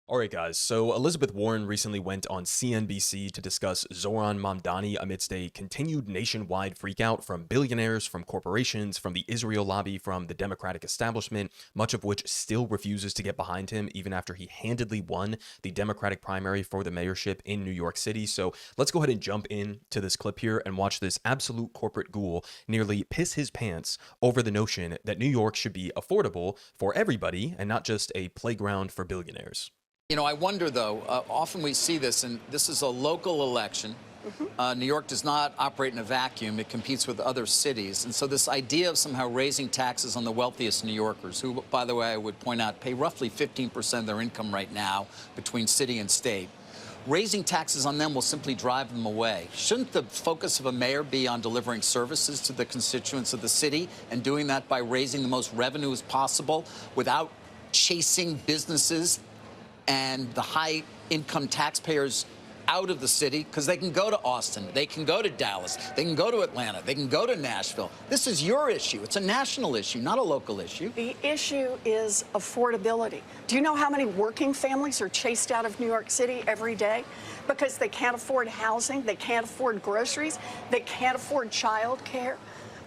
All right, guys. So Elizabeth Warren recently went on CNBC to discuss Zohran Mamdani amidst a continued nationwide freakout from billionaires, from corporations, from the Israel lobby, from the Democratic establishment, much of which still refuses to get behind him even after he handedly won the Democratic primary for the mayorship in New York City. So let's go ahead and jump into this clip here and watch this absolute corporate ghoul nearly piss his pants over the notion that New York should be affordable for everybody and not just a playground for billionaires. I wonder, though, often we see this, and this is a local election. New York does not operate in a vacuum. It competes with other cities. And so this idea of somehow raising taxes on the wealthiest New Yorkers, who, by the way, I would point out, pay roughly 15% of their income right now between city and state, raising taxes on them will simply drive them away. Shouldn't the focus of a mayor be on delivering services to the constituents of the city and doing that by raising the most revenue as possible without chasing businesses and the high-income taxpayers out of the city, because they can go to Austin, they can go to Dallas, they can go to Atlanta, they can go to Nashville. This is your issue. It's a national issue, not a local issue. The issue is affordability. Do you know how many working families are chased out of New York City every day because they can't afford housing, they can't afford groceries, they can't afford child care?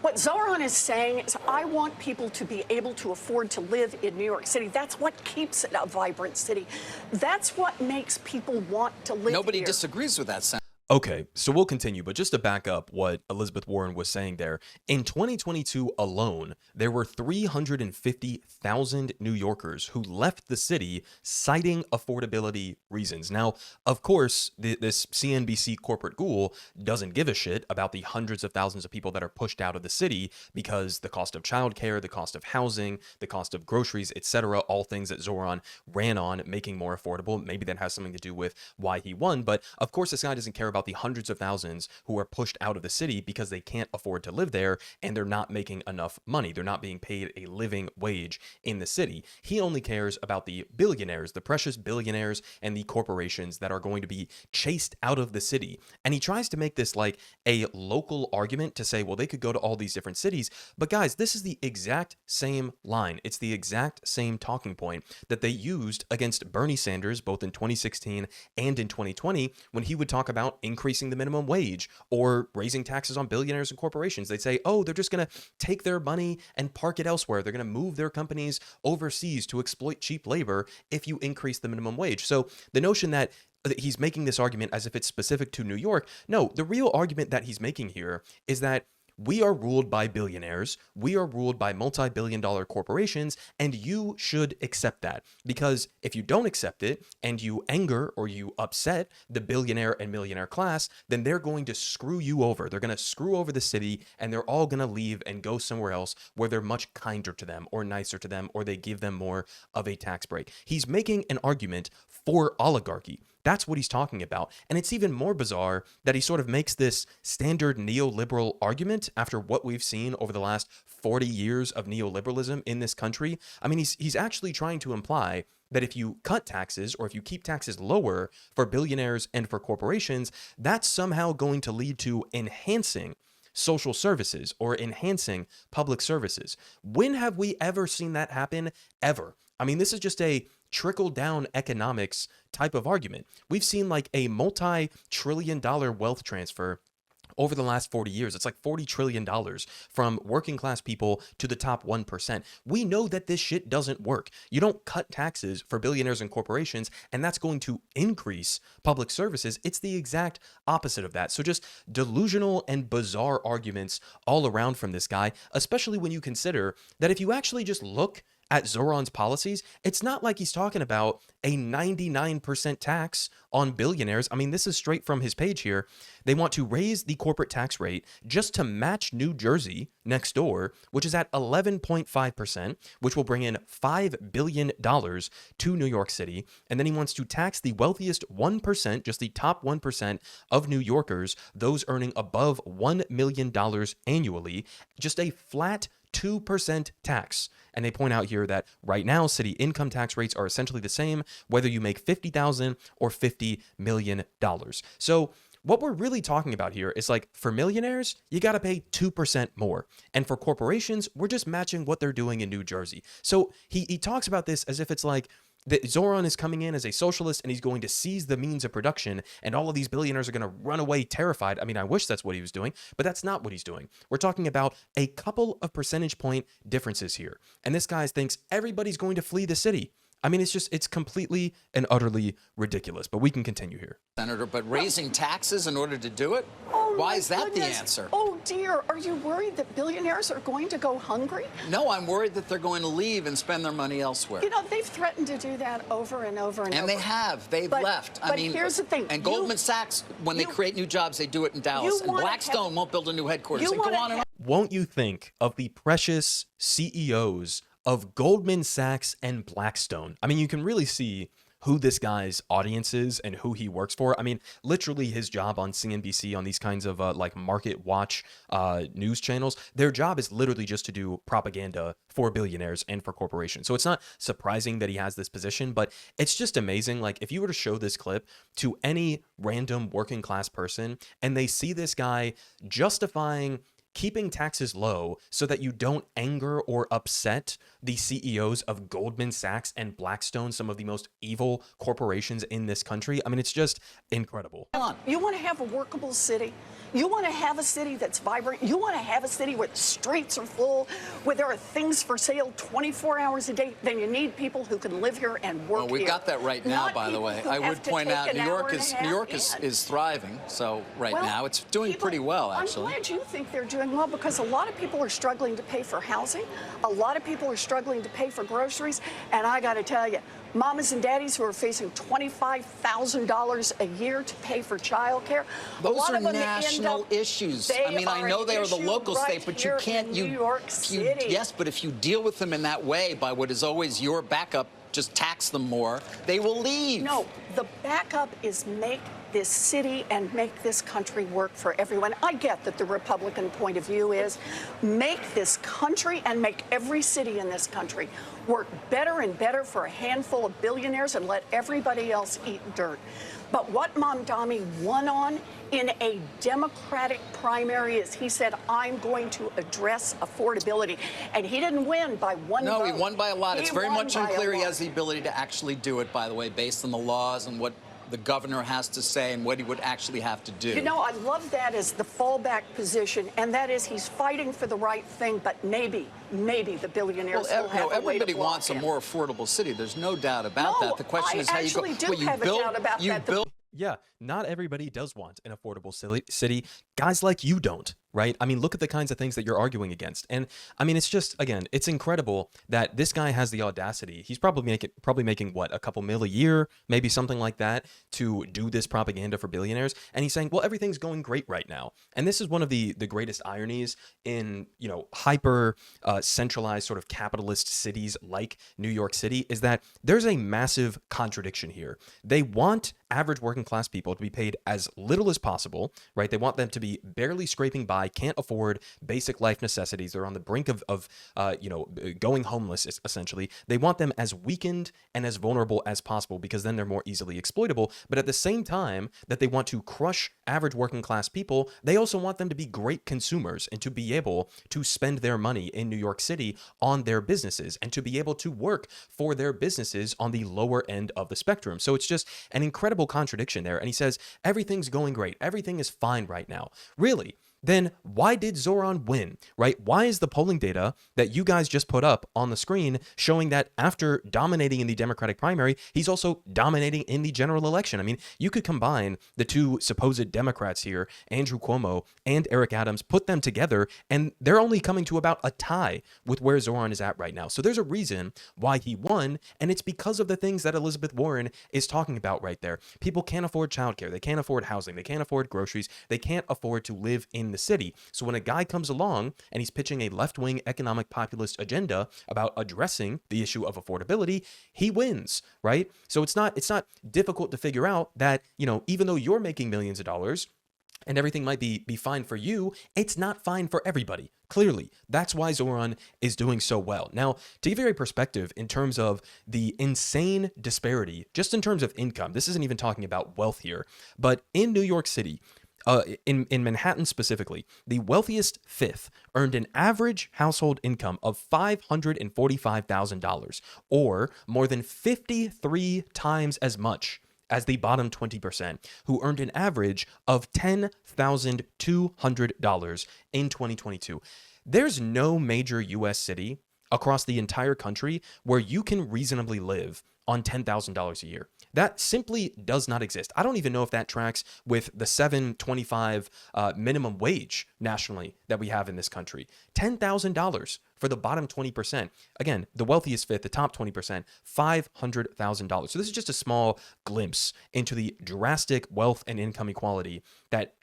What Zohran is saying is, I want people to be able to afford to live in New York City. That's what keeps it a vibrant city. That's what makes people want to live Nobody here. disagrees with that, Senator. Okay, so we'll continue, but just to back up what Elizabeth Warren was saying there, in 2022 alone, there were 350,000 New Yorkers who left the city citing affordability reasons. Now, of course, this CNBC corporate ghoul doesn't give a shit about the hundreds of thousands of people that are pushed out of the city because the cost of childcare, the cost of housing, the cost of groceries, etc., all things that Zohran ran on making more affordable. Maybe that has something to do with why he won, but of course this guy doesn't care about the hundreds of thousands who are pushed out of the city because they can't afford to live there and they're not making enough money. They're not being paid a living wage in the city. He only cares about the billionaires, the precious billionaires and the corporations that are going to be chased out of the city. And he tries to make this like a local argument to say, well, they could go to all these different cities. But guys, this is the exact same line. It's the exact same talking point that they used against Bernie Sanders both in 2016 and in 2020 when he would talk about increasing the minimum wage or raising taxes on billionaires and corporations. They'd say, oh, they're just going to take their money and park it elsewhere. They're going to move their companies overseas to exploit cheap labor if you increase the minimum wage. So the notion that he's making this argument as if it's specific to New York, no, the real argument that he's making here is that we are ruled by billionaires, we are ruled by multi-billion-dollar corporations, and you should accept that. Because if you don't accept it and you anger or you upset the billionaire and millionaire class, then they're going to screw you over. They're going to screw over the city and they're all going to leave and go somewhere else where they're much kinder to them or nicer to them or they give them more of a tax break. He's making an argument for oligarchy. That's what he's talking about. And it's even more bizarre that he sort of makes this standard neoliberal argument after what we've seen over the last 40 years of neoliberalism in this country. I mean, he's actually trying to imply that if you cut taxes or if you keep taxes lower for billionaires and for corporations, that's somehow going to lead to enhancing social services or enhancing public services. When have we ever seen that happen? Ever. I mean, this is just a trickle-down economics type of argument. We've seen like a multi-trillion-dollar wealth transfer over the last 40 years. It's like $40 trillion from working class people to the top 1%. We know that this shit doesn't work. You don't cut taxes for billionaires and corporations, and that's going to increase public services. It's the exact opposite of that. So just delusional and bizarre arguments all around from this guy, especially when you consider that if you actually just look at Zohran's policies, it's not like he's talking about a 99% tax on billionaires. I mean, this is straight from his page here. They want to raise the corporate tax rate just to match New Jersey next door, which is at 11.5%, which will bring in $5 billion to New York City. And then he wants to tax the wealthiest 1%, just the top 1% of New Yorkers, those earning above $1 million annually, just a flat 2% tax. And they point out here that right now, city income tax rates are essentially the same, whether you make $50,000 or $50 million. So what we're really talking about here is like for millionaires, you got to pay 2% more. And for corporations, we're just matching what they're doing in New Jersey. So he talks about this as if it's like that Zohran is coming in as a socialist and he's going to seize the means of production, and all of these billionaires are going to run away terrified. I mean, I wish that's what he was doing, but that's not what he's doing. We're talking about a couple of percentage point differences here. And this guy thinks everybody's going to flee the city. I mean, it's completely and utterly ridiculous, but we can continue here. Senator, but raising taxes in order to do it? Why is that the answer? Oh, dear. Are you worried that billionaires are going to go hungry? No, I'm worried that they're going to leave and spend their money elsewhere. You know, they've threatened to do that over and over and over. And they have. They've left. But here's the thing. And Goldman Sachs, when they create new jobs, they do it in Dallas. And Blackstone won't build a new headquarters. And go on and on. Won't you think of the precious CEOs of Goldman Sachs and Blackstone? I mean, you can really see who this guy's audience is and who he works for. I mean, literally his job on CNBC, on these kinds of like market watch news channels, their job is literally just to do propaganda for billionaires and for corporations. So it's not surprising that he has this position, but it's just amazing. Like, if you were to show this clip to any random working class person and they see this guy justifying keeping taxes low so that you don't anger or upset the CEOs of Goldman Sachs and Blackstone, some of the most evil corporations in this country. I mean, it's just incredible. You want to have a workable city? You want to have a city that's vibrant? You want to have a city where the streets are full, where there are things for sale 24 hours a day? Then you need people who can live here and work here. Well, we've got that right now, Not by the way. people who I have would to point take out an New hour York and a is half in. thriving. So right Well, now it's doing pretty well, actually. I'm glad you think they're doing well, because a lot of people are struggling to pay for housing. A lot of people are struggling to pay for groceries. And I got to tell you, mamas and daddies who are facing $25,000 a year to pay for childcare. Those are national issues. I mean, I know they are the local state, but you can't. New York City. Yes, but if you deal with them in that way, by what is always your backup, just tax them more, they will leave. No, the backup is make this city and make this country work for everyone. I get that the Republican point of view is make this country and make every city in this country work better and better for a handful of billionaires and let everybody else eat dirt. But what Mamdani won on in a Democratic primary is he said, I'm going to address affordability. And he didn't win by one vote. No, he won by a lot. It's very much unclear he has a the ability to actually do it, by the way, based on the laws and what the governor has to say and what he would actually have to do. You know, I love that as the fallback position, and that is he's fighting for the right thing, but maybe the billionaires will have a way to everybody block wants him. a more affordable city. There's no doubt about that. The question is how you go. I actually do have a doubt about that. Yeah, not everybody does want an affordable city. Guys like you don't, right? I mean, look at the kinds of things that you're arguing against. And I mean, it's just, again, it's incredible that this guy has the audacity. He's probably making what, a couple mil a year, maybe something like that, to do this propaganda for billionaires. And he's saying, well, everything's going great right now. And this is one of the greatest ironies in, you know, hyper centralized sort of capitalist cities like New York City, is that there's a massive contradiction here. They want average working class people to be paid as little as possible, right? They want them to be barely scraping by, can't afford basic life necessities. They're on the brink of going homeless, essentially. They want them as weakened and as vulnerable as possible, because then they're more easily exploitable. But at the same time that they want to crush average working class people, they also want them to be great consumers and to be able to spend their money in New York City on their businesses and to be able to work for their businesses on the lower end of the spectrum. So it's just an incredible contradiction there. And he says, everything's going great. Everything is fine right now. Really? Then why did Zohran win, right? Why is the polling data that you guys just put up on the screen showing that after dominating in the Democratic primary, he's also dominating in the general election? I mean, you could combine the two supposed Democrats here, Andrew Cuomo and Eric Adams, put them together, and they're only coming to about a tie with where Zohran is at right now. So there's a reason why he won, and it's because of the things that Elizabeth Warren is talking about right there. People can't afford childcare. They can't afford housing. They can't afford groceries. They can't afford to live in the city. So when a guy comes along and he's pitching a left-wing economic populist agenda about addressing the issue of affordability, he wins, right? So it's not difficult to figure out that, you know, even though you're making millions of dollars and everything might be fine for you, it's not fine for everybody. Clearly, that's why Zohran is doing so well. Now, to give you a perspective in terms of the insane disparity, just in terms of income, this isn't even talking about wealth here, but in New York City, in Manhattan specifically, the wealthiest fifth earned an average household income of $545,000, or more than 53 times as much as the bottom 20%, who earned an average of $10,200 in 2022. There's no major U.S. city across the entire country where you can reasonably live on $10,000 a year. That simply does not exist. I don't even know if that tracks with the $7.25 minimum wage nationally that we have in this country. $10,000 for the bottom 20%. Again, the wealthiest fifth, the top 20%, $500,000. So this is just a small glimpse into the drastic wealth and income equality that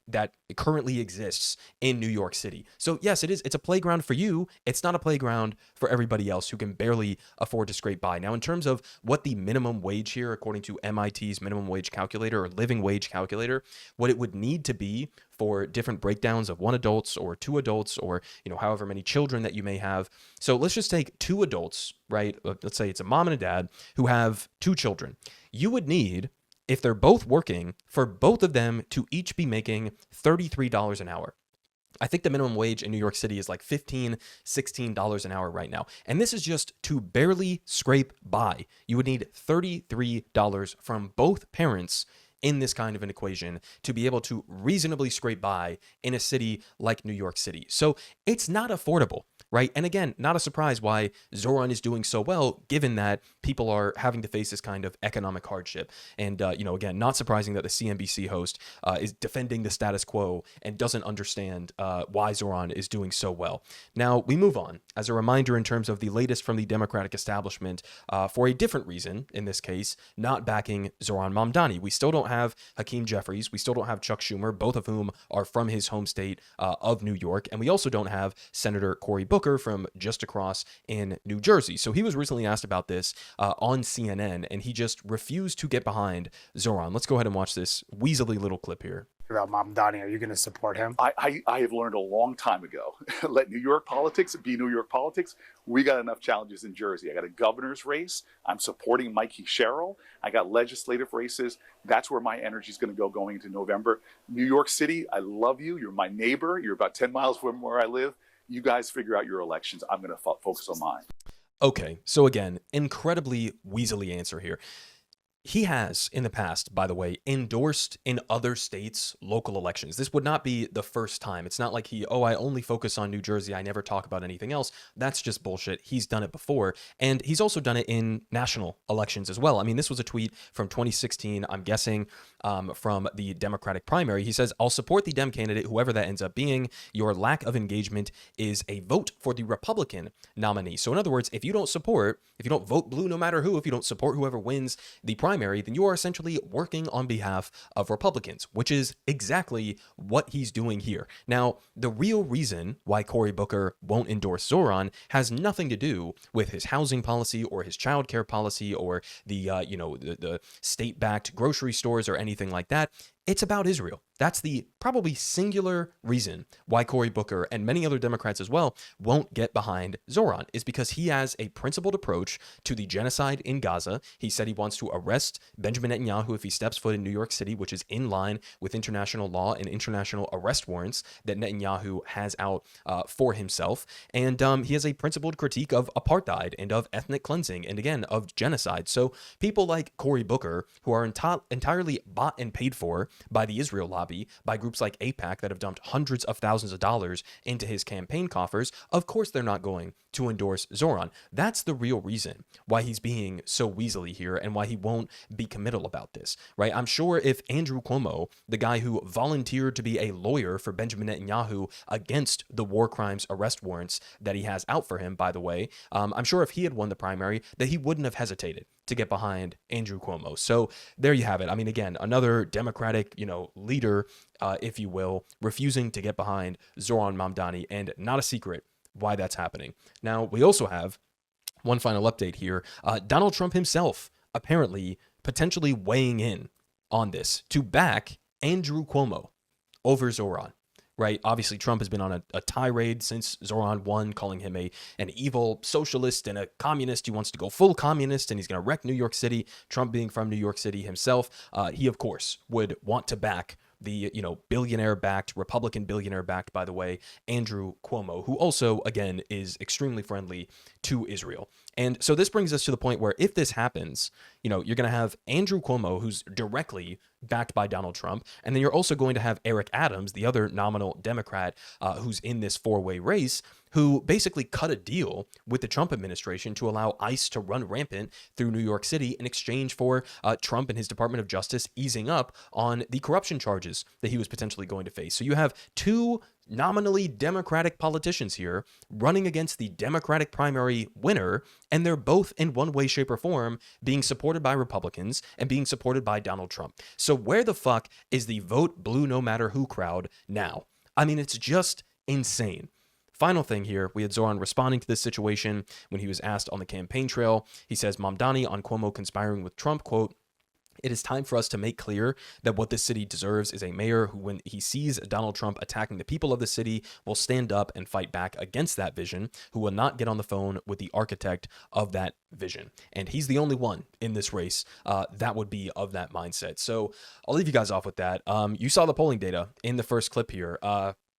currently exists in New York City. So yes, it's a playground for you. It's not a playground for everybody else who can barely afford to scrape by. Now, in terms of what the minimum wage here, according to MIT's minimum wage calculator or living wage calculator, what it would need to be for different breakdowns of 1 adults or 2 adults or, however many children that you may have. So let's just take 2 adults, right? Let's say it's a mom and a dad who have 2 children. You would need, if they're both working, for both of them to each be making $33 an hour. I think the minimum wage in New York City is like $15, $16 an hour right now. And this is just to barely scrape by. You would need $33 from both parents in this kind of an equation to be able to reasonably scrape by in a city like New York City. So it's not affordable, right? And again, not a surprise why Zohran is doing so well, given that people are having to face this kind of economic hardship. And, again, not surprising that the CNBC host is defending the status quo and doesn't understand why Zohran is doing so well. Now, we move on. As a reminder, in terms of the latest from the Democratic establishment, for a different reason, in this case, not backing Zohran Mamdani. We still don't have Hakeem Jeffries. We still don't have Chuck Schumer, both of whom are from his home state of New York. And we also don't have Senator Cory Booker from just across in New Jersey. So he was recently asked about this on CNN, and he just refused to get behind Zohran. Let's go ahead and watch this weaselly little clip here. About Mamdani, are you going to support him? I have learned a long time ago, let New York politics be New York politics. We got enough challenges in Jersey. I got a governor's race. I'm supporting Mikey Sherrill. I got legislative races. That's where my energy is going to go going into November. New York City, I love you. You're my neighbor. You're about 10 miles from where I live. You guys figure out your elections. I'm going to focus on mine. Okay, so again, incredibly weaselly answer here. He has, in the past, by the way, endorsed in other states' local elections. This would not be the first time. It's not like I only focus on New Jersey. I never talk about anything else. That's just bullshit. He's done it before. And he's also done it in national elections as well. I mean, this was a tweet from 2016, I'm guessing, from the Democratic primary. He says, "I'll support the Dem candidate, whoever that ends up being. Your lack of engagement is a vote for the Republican nominee." So in other words, if you don't vote blue no matter who, if you don't support whoever wins the primary, then you are essentially working on behalf of Republicans, which is exactly what he's doing here. Now, the real reason why Cory Booker won't endorse Zohran has nothing to do with his housing policy or his childcare policy or the state-backed grocery stores or anything like that. It's about Israel. That's the probably singular reason why Cory Booker and many other Democrats as well won't get behind Zohran, is because he has a principled approach to the genocide in Gaza. He said he wants to arrest Benjamin Netanyahu if he steps foot in New York City, which is in line with international law and international arrest warrants that Netanyahu has out for himself. And he has a principled critique of apartheid and of ethnic cleansing and, again, of genocide. So people like Cory Booker, who are entirely bought and paid for by the Israel lobby, by groups like AIPAC that have dumped hundreds of thousands of dollars into his campaign coffers, of course they're not going to endorse Zohran. That's the real reason why he's being so weaselly here and why he won't be committal about this, right? I'm sure if Andrew Cuomo, the guy who volunteered to be a lawyer for Benjamin Netanyahu against the war crimes arrest warrants that he has out for him, by the way, I'm sure if he had won the primary, that he wouldn't have hesitated to get behind Andrew Cuomo. So there you have it. I mean, again, another Democratic, leader, if you will, refusing to get behind Zohran Mamdani, and not a secret why that's happening. Now, we also have one final update here. Donald Trump himself apparently potentially weighing in on this to back Andrew Cuomo over Zohran. Right? Obviously, Trump has been on a tirade since Zohran won, calling him an evil socialist and a communist. He wants to go full communist, and he's going to wreck New York City. Trump being from New York City himself, he, of course, would want to back the, billionaire-backed, Republican billionaire-backed, by the way, Andrew Cuomo, who also, again, is extremely friendly to Israel. And so this brings us to the point where if this happens, you're going to have Andrew Cuomo, who's directly backed by Donald Trump, and then you're also going to have Eric Adams, the other nominal Democrat who's in this four-way race, who basically cut a deal with the Trump administration to allow ICE to run rampant through New York City in exchange for Trump and his Department of Justice easing up on the corruption charges that he was potentially going to face. So you have two nominally Democratic politicians here running against the Democratic primary winner, and they're both in one way, shape, or form being supported by Republicans and being supported by Donald Trump. So where the fuck is the vote blue no matter who crowd now? I mean, it's just insane. Final thing here, we had Zohran responding to this situation when he was asked on the campaign trail. He says, Mamdani on Cuomo conspiring with Trump, quote, "It is time for us to make clear that what this city deserves is a mayor who, when he sees Donald Trump attacking the people of the city, will stand up and fight back against that vision, who will not get on the phone with the architect of that vision." And he's the only one in this race that would be of that mindset. So I'll leave you guys off with that. You saw the polling data in the first clip here.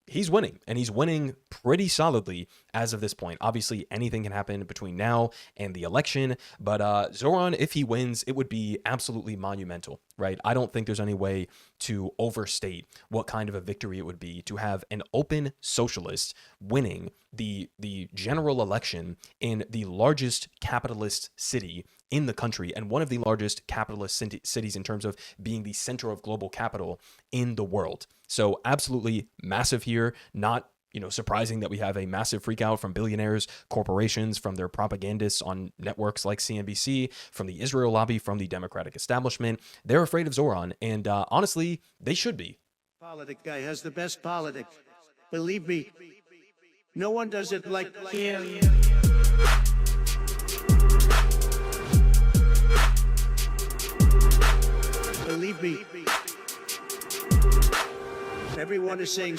He's winning, and he's winning pretty solidly as of this point. Obviously, anything can happen between now and the election, but Zohran, if he wins, it would be absolutely monumental, right? I don't think there's any way to overstate what kind of a victory it would be to have an open socialist winning the general election in the largest capitalist city in the country and one of the largest capitalist cities in terms of being the center of global capital in the world. So absolutely massive here. Not surprising that we have a massive freakout from billionaires, corporations, from their propagandists on networks like CNBC, from the Israel lobby, from the Democratic establishment. They're afraid of Zohran, and honestly, they should be. Politic guy has the best politics. Believe me, no one does it like him. Believe me, everyone is saying